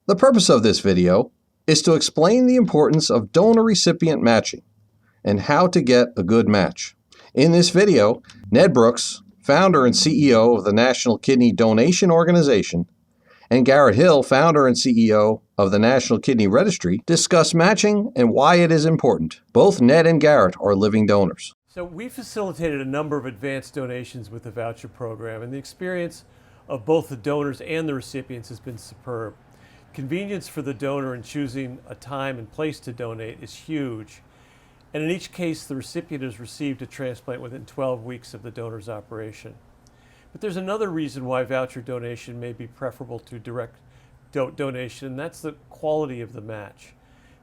The purpose of this video is to explain the importance of donor-recipient matching and how to get a good match. In this video, Ned Brooks, founder and CEO of the National Kidney Donation Organization, and Garrett Hill, founder and CEO of the National Kidney Registry, discuss matching and why it is important. Both Ned and Garrett are living donors. So we facilitated a number of advanced donations with the voucher program, and the experience of both the donors and the recipients has been superb. Convenience for the donor in choosing a time and place to donate is huge. And in each case, the recipient has received a transplant within 12 weeks of the donor's operation. But there's another reason why voucher donation may be preferable to direct donation, and that's the quality of the match.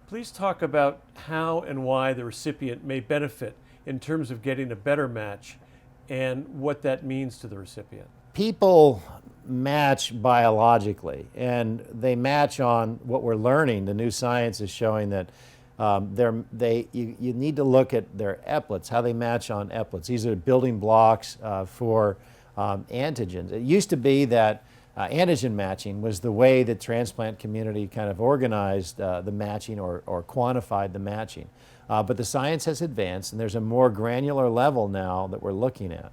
Please talk about how and why the recipient may benefit in terms of getting a better match and what that means to the recipient. People match biologically, and they match on what we're learning. The new science is showing that you need to look at their eplets, how they match on eplets. These are building blocks for antigens. It used to be that antigen matching was the way the transplant community kind of organized the matching or quantified the matching. But the science has advanced, and there's a more granular level now that we're looking at.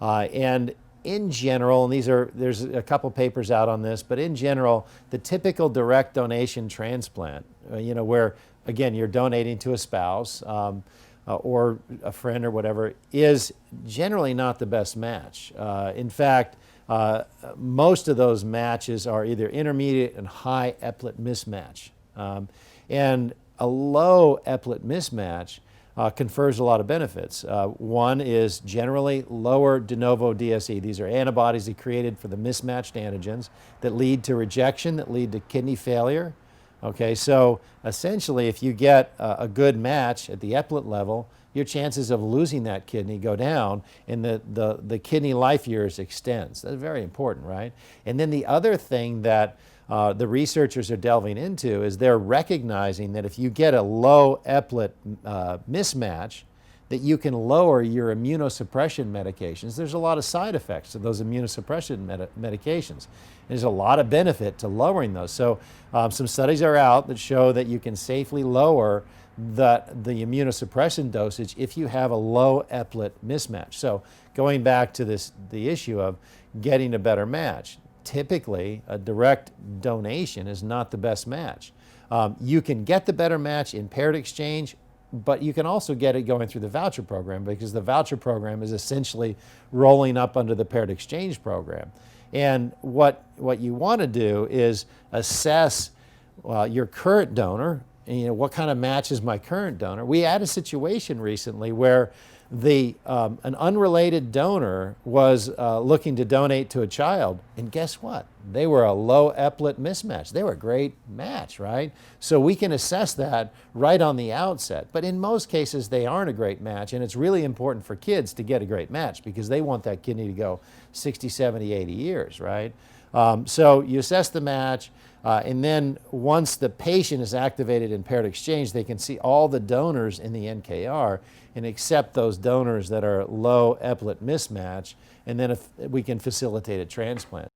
And in general, and there's a couple papers out on this, but in general, the typical direct donation transplant, where again you're donating to a spouse or a friend or whatever, is generally not the best match. In fact, most of those matches are either intermediate and high eplet mismatch. And a low eplet mismatch confers a lot of benefits. One is generally lower de novo DSE. These are antibodies that are created for the mismatched antigens that lead to rejection, that lead to kidney failure. Okay, so essentially if you get a good match at the eplet level, your chances of losing that kidney go down and the kidney life years extends. That's very important, right? And then the other thing that the researchers are delving into is they're recognizing that if you get a low eplet mismatch, that you can lower your immunosuppression medications. There's a lot of side effects to those immunosuppression medications. There's a lot of benefit to lowering those. So some studies are out that show that you can safely lower the immunosuppression dosage if you have a low eplet mismatch. So going back to the issue of getting a better match, typically a direct donation is not the best match. You can get the better match in paired exchange, but you can also get it going through the voucher program, because the voucher program is essentially rolling up under the paired exchange program. And what you want to do is assess your current donor. What kind of match is my current donor? We had a situation recently where an unrelated donor was looking to donate to a child, and guess what? They were a low eplet mismatch. They were a great match, right? So we can assess that right on the outset. But in most cases, they aren't a great match, and it's really important for kids to get a great match because they want that kidney to go 60, 70, 80 years, right? So you assess the match, and then once the patient is activated in paired exchange, they can see all the donors in the NKR and accept those donors that are low eplet mismatch, and then if we can facilitate a transplant.